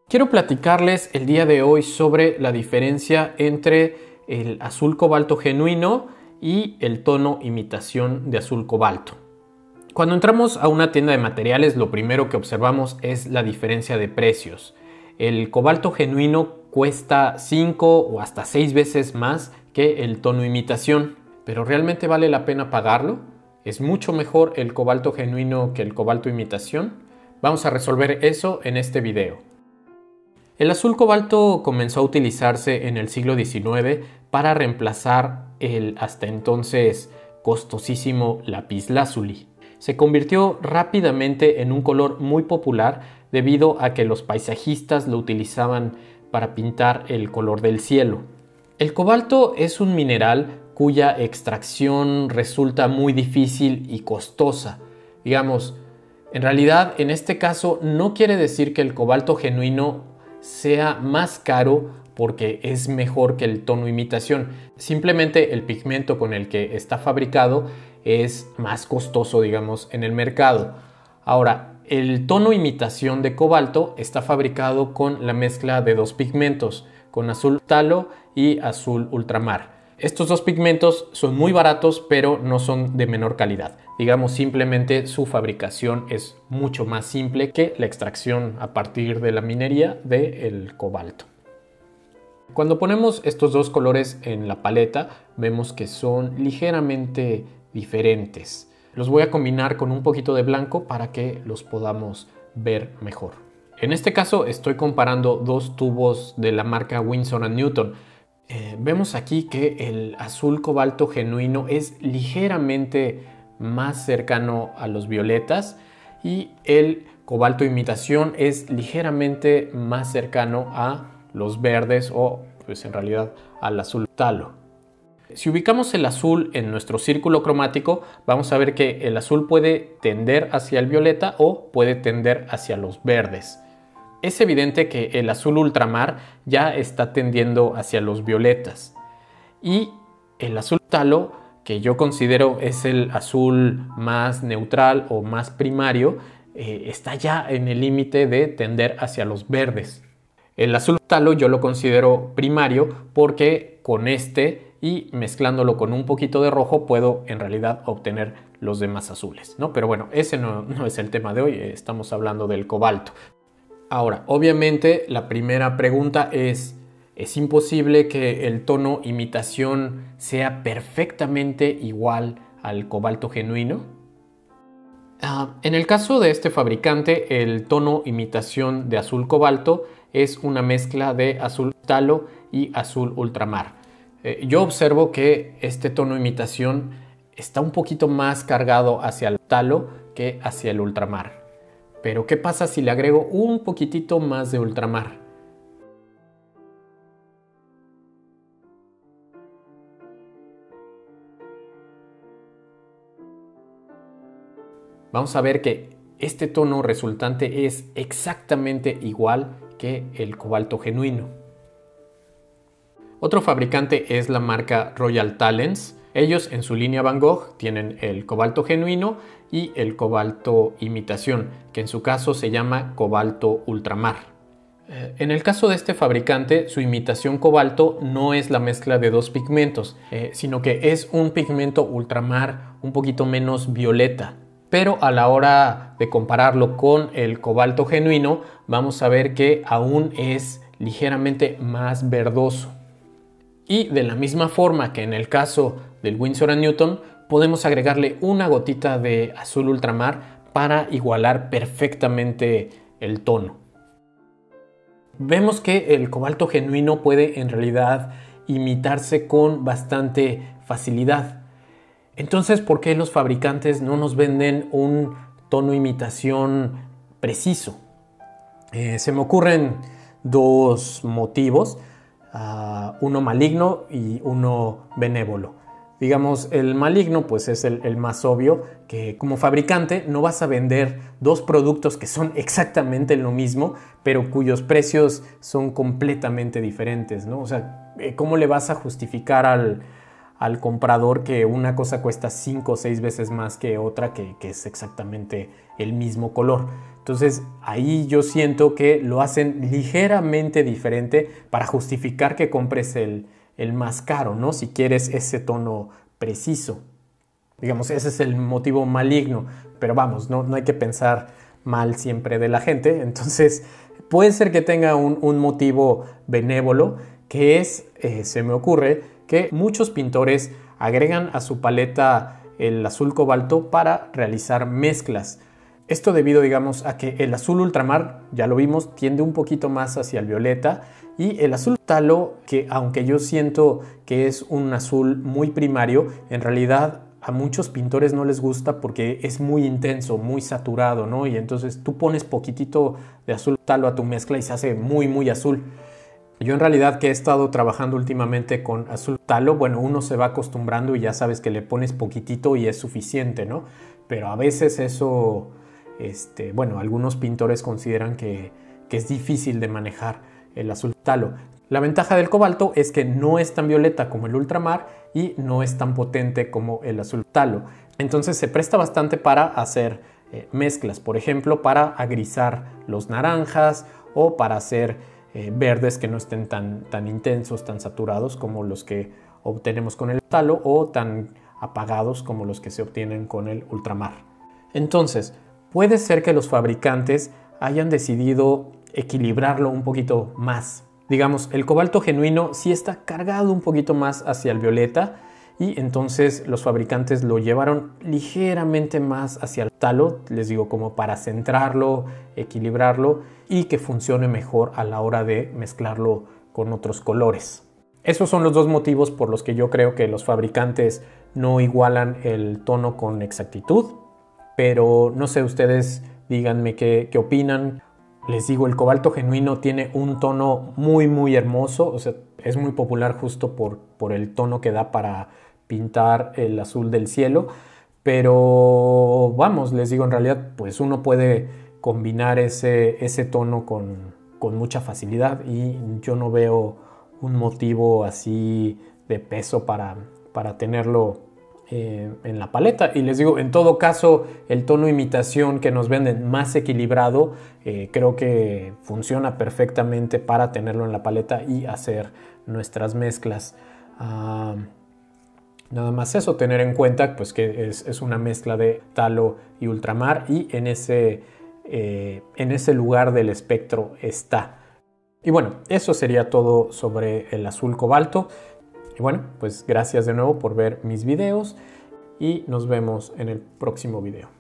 Quiero platicarles el día de hoy sobre la diferencia entre el azul cobalto genuino y el tono imitación de azul cobalto. Cuando entramos a una tienda de materiales, lo primero que observamos es la diferencia de precios. El cobalto genuino cuesta 5 o hasta 6 veces más que el tono imitación, pero ¿realmente vale la pena pagarlo? ¿Es mucho mejor el cobalto genuino que el cobalto imitación? Vamos a resolver eso en este video. El azul cobalto comenzó a utilizarse en el siglo XIX para reemplazar el hasta entonces costosísimo lapislázuli. Se convirtió rápidamente en un color muy popular debido a que los paisajistas lo utilizaban para pintar el color del cielo. El cobalto es un mineral cuya extracción resulta muy difícil y costosa. Digamos, en realidad en este caso no quiere decir que el cobalto genuino sea más caro porque es mejor que el tono imitación. Simplemente el pigmento con el que está fabricado es más costoso, digamos, en el mercado. Ahora, el tono imitación de cobalto está fabricado con la mezcla de dos pigmentos, con azul talo y azul ultramar. Estos dos pigmentos son muy baratos, pero no son de menor calidad. Digamos, simplemente su fabricación es mucho más simple que la extracción a partir de la minería del cobalto. Cuando ponemos estos dos colores en la paleta, vemos que son ligeramente diferentes. Los voy a combinar con un poquito de blanco para que los podamos ver mejor. En este caso estoy comparando dos tubos de la marca Winsor & Newton. Vemos aquí que el azul cobalto genuino es ligeramente más cercano a los violetas y el cobalto imitación es ligeramente más cercano a los verdes o pues en realidad al azul talo. Si ubicamos el azul en nuestro círculo cromático, vamos a ver que el azul puede tender hacia el violeta o puede tender hacia los verdes. Es evidente que el azul ultramar ya está tendiendo hacia los violetas y el azul talo, que yo considero es el azul más neutral o más primario, está ya en el límite de tender hacia los verdes. El azul talo yo lo considero primario porque con este y mezclándolo con un poquito de rojo puedo en realidad obtener los demás azules, ¿no? Pero bueno, ese no es el tema de hoy, estamos hablando del cobalto. Ahora, obviamente la primera pregunta ¿es imposible que el tono imitación sea perfectamente igual al cobalto genuino? En el caso de este fabricante, el tono imitación de azul cobalto es una mezcla de azul talo y azul ultramar. Yo observo que este tono imitación está un poquito más cargado hacia el talo que hacia el ultramar. Pero ¿qué pasa si le agrego un poquitito más de ultramar? Vamos a ver que este tono resultante es exactamente igual que el cobalto genuino. Otro fabricante es la marca Royal Talens. Ellos en su línea Van Gogh tienen el cobalto genuino y el cobalto imitación, que en su caso se llama cobalto ultramar. En el caso de este fabricante, su imitación cobalto no es la mezcla de dos pigmentos, sino que es un pigmento ultramar un poquito menos violeta. Pero a la hora de compararlo con el cobalto genuino, vamos a ver que aún es ligeramente más verdoso. Y de la misma forma que en el caso del Winsor & Newton, podemos agregarle una gotita de azul ultramar para igualar perfectamente el tono. Vemos que el cobalto genuino puede en realidad imitarse con bastante facilidad. Entonces, ¿por qué los fabricantes no nos venden un tono imitación preciso? Se me ocurren dos motivos. Uno maligno y uno benévolo. Digamos, el maligno pues es el más obvio, que como fabricante no vas a vender dos productos que son exactamente lo mismo, pero cuyos precios son completamente diferentes, ¿no? O sea, ¿cómo le vas a justificar al comprador que una cosa cuesta 5 o 6 veces más que otra que es exactamente el mismo color. Entonces ahí yo siento que lo hacen ligeramente diferente para justificar que compres el más caro, ¿no? Si quieres ese tono preciso. Digamos, ese es el motivo maligno, pero vamos, no hay que pensar mal siempre de la gente. Entonces puede ser que tenga un motivo benévolo, que es, se me ocurre, que muchos pintores agregan a su paleta el azul cobalto para realizar mezclas. Esto debido, digamos, a que el azul ultramar, ya lo vimos, tiende un poquito más hacia el violeta, y el azul talo, que aunque yo siento que es un azul muy primario, en realidad a muchos pintores no les gusta porque es muy intenso, muy saturado, ¿no? Y entonces tú pones poquitito de azul talo a tu mezcla y se hace muy, muy azul. Yo en realidad, que he estado trabajando últimamente con azul talo, bueno, uno se va acostumbrando y ya sabes que le pones poquitito y es suficiente, ¿no? Pero a veces eso, bueno, algunos pintores consideran que es difícil de manejar el azul talo. La ventaja del cobalto es que no es tan violeta como el ultramar y no es tan potente como el azul talo. Entonces se presta bastante para hacer mezclas, por ejemplo, para agrisar los naranjas o para hacer verdes que no estén tan intensos, tan saturados como los que obtenemos con el talo, o tan apagados como los que se obtienen con el ultramar. Entonces, puede ser que los fabricantes hayan decidido equilibrarlo un poquito más. Digamos, el cobalto genuino sí está cargado un poquito más hacia el violeta, y entonces los fabricantes lo llevaron ligeramente más hacia el talo, les digo, como para centrarlo, equilibrarlo y que funcione mejor a la hora de mezclarlo con otros colores. Esos son los dos motivos por los que yo creo que los fabricantes no igualan el tono con exactitud, pero no sé, ustedes díganme qué opinan. Les digo, el cobalto genuino tiene un tono muy, muy hermoso, o sea, es muy popular justo por el tono que da para pintar el azul del cielo, pero vamos, les digo, en realidad pues uno puede combinar ese tono con mucha facilidad, y yo no veo un motivo así de peso para tenerlo en la paleta. Y les digo, en todo caso, el tono imitación que nos venden más equilibrado, creo que funciona perfectamente para tenerlo en la paleta y hacer nuestras mezclas. Nada más eso, tener en cuenta pues que es una mezcla de talo y ultramar, y en ese lugar del espectro está. Y bueno, eso sería todo sobre el azul cobalto. Y bueno, pues gracias de nuevo por ver mis videos y nos vemos en el próximo video.